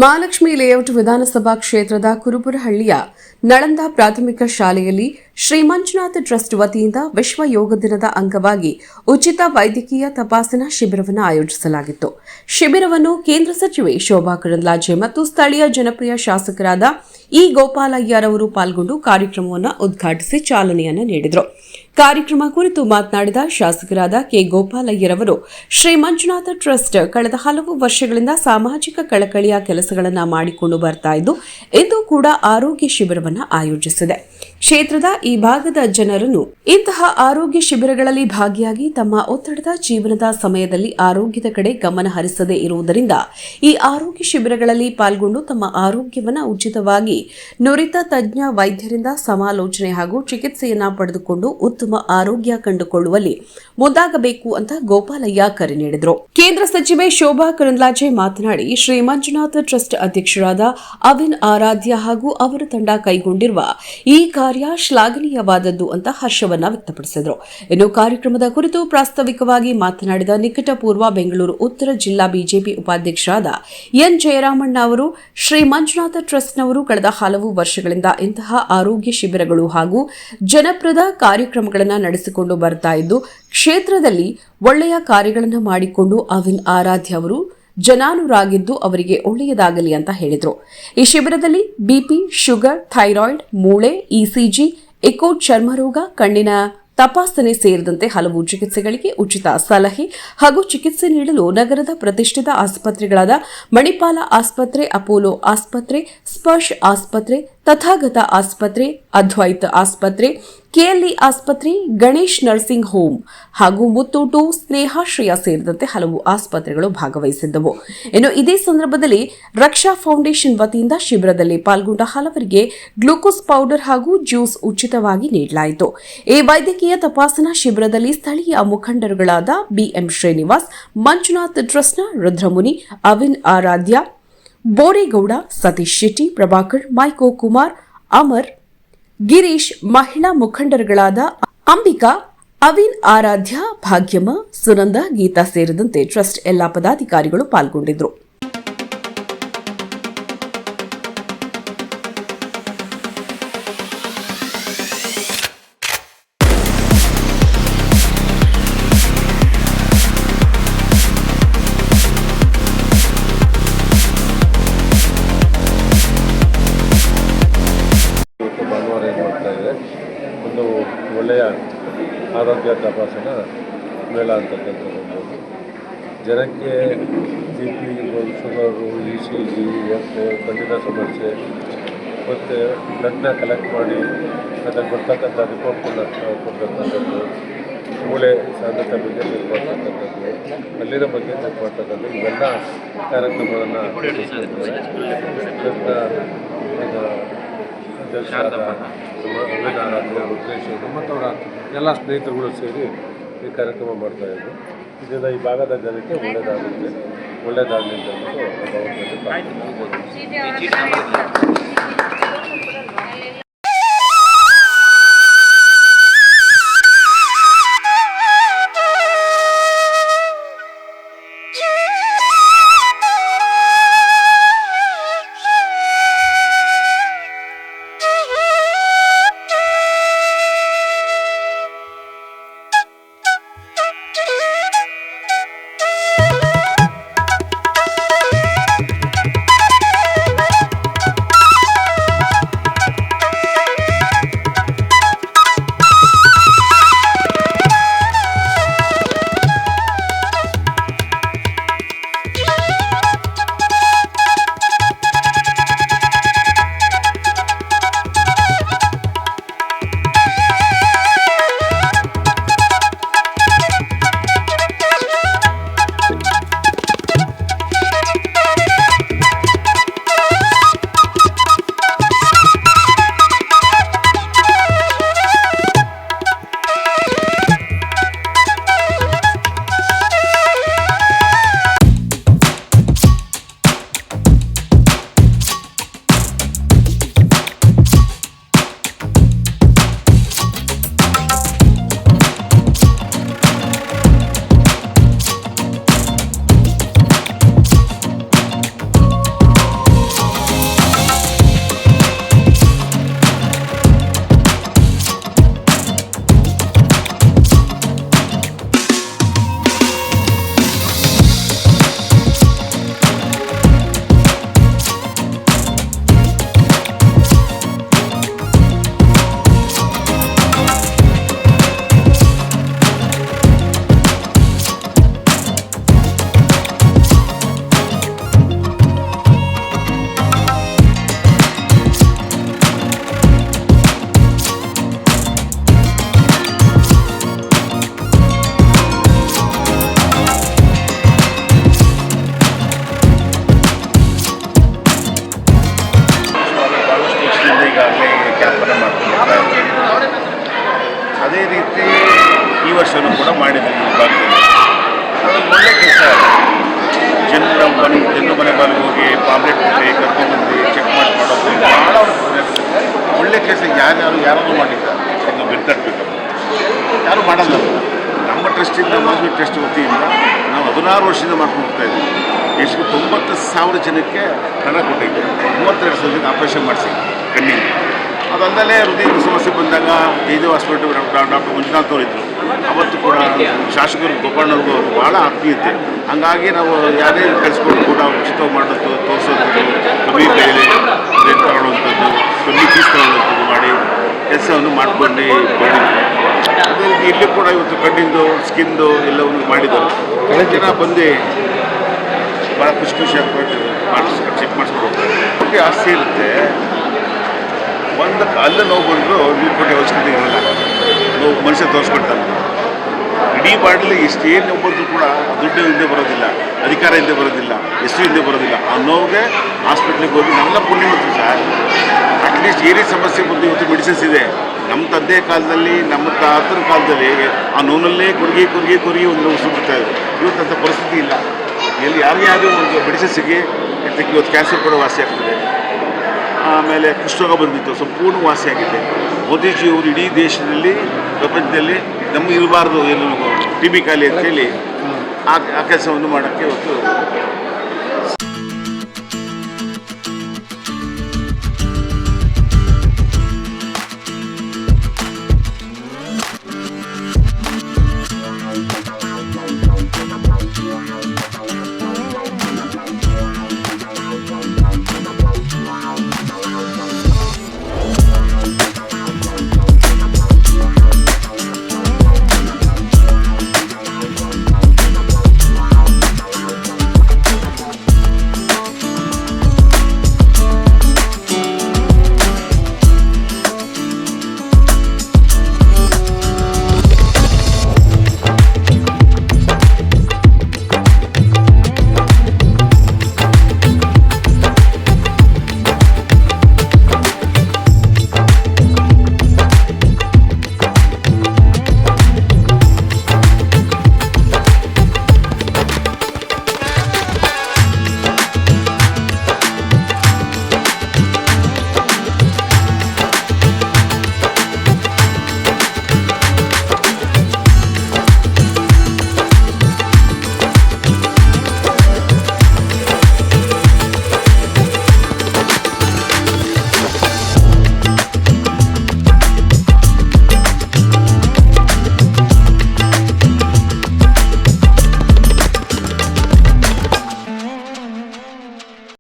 Mahalakshmi layout ವಿಧಾನಸಭಾ ಕ್ಷೇತ್ರದ ಕುರುಬರಹಳ್ಳಿಯ ನಳಂದ ಪ್ರಾಥಮಿಕ ಶಾಲೆಯಲ್ಲಿ ಶ್ರೀ ಮಂಜುನಾಥ ಟ್ರಸ್ಟ್ ವತಿಯಿಂದ ವಿಶ್ವ ಯೋಗ ದಿನದ ಅಂಗವಾಗಿ ಉಚಿತ ವೈದ್ಯಕೀಯ ತಪಾಸಣಾ ಶಿಬಿರವನ್ನು ಆಯೋಜಿಸಲಾಗಿತ್ತು. ಶಿಬಿರವನ್ನು ಕೇಂದ್ರ ಸಚಿವೆ ಶೋಭಾ ಕರಂದ್ಲಾಜೆ ಮತ್ತು ಸ್ಥಳೀಯ ಜನಪ್ರಿಯ ಶಾಸಕರಾದ ಇ ಗೋಪಾಲಯ್ಯರವರು ಪಾಲ್ಗೊಂಡು ಕಾರ್ಯಕ್ರಮವನ್ನು ಉದ್ಘಾಟಿಸಿ ಚಾಲನೆಯನ್ನು ನೀಡಿದರು. ಕಾರ್ಯಕ್ರಮ ಕುರಿತು ಮಾತನಾಡಿದ ಶಾಸಕರಾದ ಕೆ ಗೋಪಾಲಯ್ಯರವರು, ಶ್ರೀ ಮಂಜುನಾಥ ಟ್ರಸ್ಟ್ ಕಳೆದ ಹಲವು ವರ್ಷಗಳಿಂದ ಸಾಮಾಜಿಕ ಕಳಕಳಿಯ ಕೆಲಸಗಳನ್ನು ಮಾಡಿಕೊಂಡು ಬರ್ತಾ ಇದ್ದು, ಇಂದು ಕೂಡ ಆರೋಗ್ಯ ಶಿಬಿರವನ್ನು ಆಯೋಜಿಸಿದೆ. ಕ್ಷೇತ್ರದ ಈ ಭಾಗದ ಜನರನ್ನು ಇಂತಹ ಆರೋಗ್ಯ ಶಿಬಿರಗಳಲ್ಲಿ ಭಾಗಿಯಾಗಿ ತಮ್ಮ ಒತ್ತಡದ ಜೀವನದ ಸಮಯದಲ್ಲಿ ಆರೋಗ್ಯದ ಕಡೆ ಗಮನ ಹರಿಸದೇ ಇರುವುದರಿಂದ ಈ ಆರೋಗ್ಯ ಶಿಬಿರಗಳಲ್ಲಿ ಪಾಲ್ಗೊಂಡು ತಮ್ಮ ಆರೋಗ್ಯವನ್ನು ಉಚಿತವಾಗಿ ನುರಿತ ತಜ್ಞ ವೈದ್ಯರಿಂದ ಸಮಾಲೋಚನೆ ಹಾಗೂ ಚಿಕಿತ್ಸೆಯನ್ನ ಪಡೆದುಕೊಂಡು ಉತ್ತಮ ಆರೋಗ್ಯ ಕಂಡುಕೊಳ್ಳುವಲ್ಲಿ ಮುಂದಾಗಬೇಕು ಅಂತ ಗೋಪಾಲಯ್ಯ ಕರೆ ನೀಡಿದರು. ಕೇಂದ್ರ ಸಚಿವೆ ಶೋಭಾ ಕರಂದ್ಲಾಜೆ ಮಾತನಾಡಿ, ಶ್ರೀ ಮಂಜುನಾಥ ಟ್ರಸ್ಟ್ ಅಧ್ಯಕ್ಷರಾದ ಅವಿನ್ ಆರಾಧ್ಯ ಹಾಗೂ ಅವರ ತಂಡ ಕೈಗೊಂಡಿರುವ ಈ ಕಾರ್ಯ ಶ್ಲಾಘನೀಯವಾದದ್ದು ಅಂತ ಹರ್ಷವನ್ನ ವ್ಯಕ್ತಪಡಿಸಿದರು. ಇನ್ನು ಕಾರ್ಯಕ್ರಮದ ಕುರಿತು ಪ್ರಾಸ್ತಾವಿಕವಾಗಿ ಮಾತನಾಡಿದ ನಿಕಟಪೂರ್ವ ಬೆಂಗಳೂರು ಉತ್ತರ ಜಿಲ್ಲಾ ಬಿಜೆಪಿ ಉಪಾಧ್ಯಕ್ಷರಾದ ಎನ್ ಜಯರಾಮಣ್ಣ ಅವರು, ಶ್ರೀ ಮಂಜುನಾಥ ಟ್ರಸ್ಟ್ನವರು ಕಳೆದ ಹಲವು ವರ್ಷಗಳಿಂದ ಇಂತಹ ಆರೋಗ್ಯ ಶಿಬಿರಗಳು ಹಾಗೂ ಜನಪ್ರದ ಕಾರ್ಯಕ್ರಮಗಳನ್ನು ನಡೆಸಿಕೊಂಡು ಬರ್ತಾ ಇದ್ದು, ಕ್ಷೇತ್ರದಲ್ಲಿ ಒಳ್ಳೆಯ ಕಾರ್ಯಗಳನ್ನು ಮಾಡಿಕೊಂಡು ಅವಿನ್ ಆರಾಧ್ಯ ಅವರು ಜನಾನುರಾಗಿದ್ದು ಅವರಿಗೆ ಒಳ್ಳೆಯದಾಗಲಿ ಅಂತ ಹೇಳಿದರು. ಈ ಶಿಬಿರದಲ್ಲಿ ಬಿಪಿ, ಶುಗರ್, ಥೈರಾಯ್ಡ್, ಮೂಳೆ, ಇಸಿಜಿ, ಎಕೋ, ಚರ್ಮರೋಗ, ಕಣ್ಣಿನ ತಪಾಸಣೆ ಸೇರಿದಂತೆ ಹಲವು ಚಿಕಿತ್ಸೆಗಳಿಗೆ ಉಚಿತ ಸಲಹೆ ಹಾಗೂ ಚಿಕಿತ್ಸೆ ನೀಡಲು ನಗರದ ಪ್ರತಿಷ್ಠಿತ ಆಸ್ಪತ್ರೆಗಳಾದ ಮಣಿಪಾಲ ಆಸ್ಪತ್ರೆ, ಅಪೋಲೋ ಆಸ್ಪತ್ರೆ, ಸ್ಪರ್ಶ್ ಆಸ್ಪತ್ರೆ, ತಥಾಗತ ಆಸ್ಪತ್ರೆ, ಅದ್ವೈತ ಆಸ್ಪತ್ರೆ, ಕೆಎಲ್ಇ ಆಸ್ಪತ್ರೆ, ಗಣೇಶ್ ನರ್ಸಿಂಗ್ ಹೋಮ್ ಹಾಗೂ ಮುತ್ತೂಟು, ಸ್ನೇಹಾಶ್ರಯ ಸೇರಿದಂತೆ ಹಲವು ಆಸ್ಪತ್ರೆಗಳು ಭಾಗವಹಿಸಿದ್ದವು. ಇನ್ನು ಇದೇ ಸಂದರ್ಭದಲ್ಲಿ ರಕ್ಷಾ ಫೌಂಡೇಶನ್ ವತಿಯಿಂದ ಶಿಬಿರದಲ್ಲಿ ಪಾಲ್ಗೊಂಡ ಹಲವರಿಗೆ ಗ್ಲೂಕೋಸ್ ಪೌಡರ್ ಹಾಗೂ ಜ್ಯೂಸ್ ಉಚಿತವಾಗಿ ನೀಡಲಾಯಿತು. ಈ ವೈದ್ಯಕೀಯ ತಪಾಸಣಾ ಶಿಬಿರದಲ್ಲಿ ಸ್ಥಳೀಯ ಮುಖಂಡರುಗಳಾದ ಬಿಎಂ ಶ್ರೀನಿವಾಸ್, ಮಂಜುನಾಥ್ ಟ್ರಸ್ಟ್ನ ರುದ್ರಮುನಿ, ಅವಿನ್ ಆರಾಧ್ಯ, ಬೋರೇಗೌಡ, ಸತೀಶ್ ಶೆಟ್ಟಿ, ಪ್ರಭಾಕರ್, ಮೈಕೋ ಕುಮಾರ್, ಅಮರ್, ಗಿರೀಶ್, ಮಹಿಳಾ ಮುಖಂಡರುಗಳಾದ ಅಂಬಿಕಾ, ಅವಿನ್ ಆರಾಧ್ಯ, ಭಾಗ್ಯಮ್ಮ, ಸುನಂದ, ಗೀತಾ ಸೇರಿದಂತೆ ಟ್ರಸ್ಟ್ ಎಲ್ಲಾ ಪದಾಧಿಕಾರಿಗಳು ಪಾಲ್ಗೊಂಡಿದ್ದರು. ಒಂದು ಒಳ್ಳೆಯ ಆರೋಗ್ಯ ತಪಾಸಣಾ ಮೇಳ ಅಂತಕ್ಕಂಥದ್ದು ಜನಕ್ಕೆ ಬಿ ಪಿ, ಶುಗರು, ಇಸಿಜಿ, ಕಣ್ಣಿನ ಸಮಸ್ಯೆ ಮತ್ತು ಬ್ಲಡ್ನ ಕಲೆಕ್ಟ್ ಮಾಡಿ ಅದಕ್ಕೆ ಬರ್ತಕ್ಕಂಥ ರಿಪೋರ್ಟ್ನ ಕೊಡ್ತಕ್ಕಂಥದ್ದು, ಮೂಳೆ ಸಾಂದ್ರತೆ ಬಗ್ಗೆ ಚೆಕ್ ಮಾಡ್ತಕ್ಕಂಥದ್ದು, ಅಲ್ಲಿನ ಬಗ್ಗೆ ಚೆಕ್ ಮಾಡ್ತಕ್ಕಂಥದ್ದು, ಇವೆಲ್ಲ ಕಾರ್ಯಕ್ರಮಗಳನ್ನು ರುದ್ರೇಶ್ವರು ಮತ್ತು ಅವರ ಎಲ್ಲ ಸ್ನೇಹಿತರುಗಳು ಸೇರಿ ಈ ಕಾರ್ಯಕ್ರಮ ಮಾಡ್ತಾಯಿದ್ರು. ಇದರಿಂದ ಈ ಭಾಗದ ಜನಕ್ಕೆ ಒಳ್ಳೆಯದಾಗಲಿ ಅಂತ ಜನರ ಮನೆ ಬಾಗಿಲಿಗೆ ಹೋಗಿ ಪಾಂಪ್ಲೆಟ್ ಕೊಟ್ಟು ಕರ್ಕೊಂಡ್ಬಂದು ಚೆಕ್ ಮಾಡೋದು ಭಾಳ ಒಳ್ಳೆ ಕೆಲಸ ಯಾರು ಮಾಡಿದ್ದಾರೆ ಅದನ್ನು ಬೆನ್ನಟ್ಟಬೇಕು. ಯಾರು ಮಾಡಲ್ಲ. ನಮ್ಮ ಟ್ರಸ್ಟಿಂದ ಮಾಧುರಿ ಟ್ರಸ್ಟ್ ವತಿಯಿಂದ ನಾವು 16 ವರ್ಷದಿಂದ ಮಾಡ್ಕೊಂಡು ಹೋಗ್ತಾ ಇದ್ದೀವಿ. ಎಷ್ಟು 90,000 ಜನಕ್ಕೆ ಹಣ ಕೊಟ್ಟಿದ್ದೇವೆ. 32 ಜನಕ್ಕೆ ಆಪರೇಷನ್ ಮಾಡಿಸಿ ಕಣ್ಣಿಗೆ. ಅದಲ್ಲದೆ ಹೃದಯದ ಸಮಸ್ಯೆ ಬಂದಾಗ ಜಯದೇವ್ ಹಾಸ್ಪಿಟಲ್ ಡಾಕ್ಟರ್ ಮಂಜುನಾಥ್ ಅವರು ಇದ್ದರು. ಅವತ್ತು ಕೂಡ ಶಾಸಕರು ಗೋಪಾಲನವ್ರಿಗೂ ಅವರು ಭಾಳ ಆತ್ಮೀಯತೆ. ಹಾಗಾಗಿ ನಾವು ಯಾರೇ ಕಲಿಸ್ಕೊಂಡು ಕೂಡ ಉಚಿತವಾಗಿ ಮಾಡೋದು, ತೋರಿಸೋದು, ಕಮ್ಮಿ ಬೆಲೆಯಲ್ಲಿ ರೇಟ್ ತಗೊಳ್ಳುವಂಥದ್ದು, ಕಮ್ಮಿ ಫೀಸ್ ತಗೊಳ್ಳುವಂಥದ್ದು ಮಾಡಿ ಕೆಲಸವನ್ನು ಮಾಡ್ಕೊಂಡು ಅದೇ ರೀತಿ ಇಲ್ಲಿ ಕೂಡ ಇವತ್ತು ಕಣ್ಣಿಂದು ಸ್ಕಿನ್ದು ಎಲ್ಲವನ್ನು ಮಾಡಿದರು. ಜನ ಬಂದು ಭಾಳ ಖುಷಿಯಾಗಿ ಚೆಕ್ ಮಾಡಿಸ್ಕೊಂಡು ಹೋಗ್ತಾರೆ. ಆಸ್ತಿ ಇರುತ್ತೆ. ಒಂದು ಅಲ್ಲೇ ನೋವು ಬಂದರೂ 100 ಕೋಟಿ ಅವಶ್ಯಕತೆ ಇರಲ್ಲ. ನೋವು ಮನುಷ್ಯ ತೋರಿಸ್ಕೊಡ್ತಾನೆ. ಇಡೀ ಬಾಡಲಿ ಎಷ್ಟೇನು ನೋವು ಬಂದರೂ ಕೂಡ ದುಡ್ಡು ಹಿಂದೆ ಬರೋದಿಲ್ಲ, ಅಧಿಕಾರ ಹಿಂದೆ ಬರೋದಿಲ್ಲ, ಎಷ್ಟು ಹಿಂದೆ ಬರೋದಿಲ್ಲ. ಆ ನೋವಿಗೆ ಹಾಸ್ಪಿಟ್ಲಿಗೆ ಹೋಗಿ ನಮ್ಮೆಲ್ಲ ಪುಣ್ಯವಂತರು ಸರ್. ಅಟ್ಲೀಸ್ಟ್ ಏನೇ ಸಮಸ್ಯೆ ಬಂದು ಇವತ್ತು ಮೆಡಿಸಿನ್ಸ್ ಇದೆ. ನಮ್ಮ ತಂದೆ ಕಾಲದಲ್ಲಿ, ನಮ್ಮ ತಾತನ ಕಾಲದಲ್ಲಿ ಆ ನೋವಲ್ಲೇ ಕೊರಗಿ ಒಂದು ನೋವು ಸುಬಿಡ್ತಾಯಿದ್ರು. ಇವತ್ತಂಥ ಪರಿಸ್ಥಿತಿ ಇಲ್ಲ. ಎಲ್ಲಿ ಯಾರಿಗೂ ಒಂದು ಮೆಡಿಸಿನ್ಸಿಗೆ ಇವತ್ತು ಕ್ಯಾನ್ಸರ್ ಕೂಡ ವಾಸಿ ಆಗ್ತದೆ. ಆಮೇಲೆ ಕುಷ್ಠರೋಗ ಬಂದಿತ್ತು, ಸಂಪೂರ್ಣ ವಾಸಿಯಾಗಿದೆ. ಮೋದಿಜಿಯವರು ಇಡೀ ದೇಶದಲ್ಲಿ, ಪ್ರಪಂಚದಲ್ಲಿ ನಮಗೆ ಇರಬಾರ್ದು ಏನು TB ಕಾಯಿಲೆ ಅಂತೇಳಿ ಆ ಕೆಲಸವನ್ನು ಮಾಡೋಕ್ಕೆ ಇವತ್ತು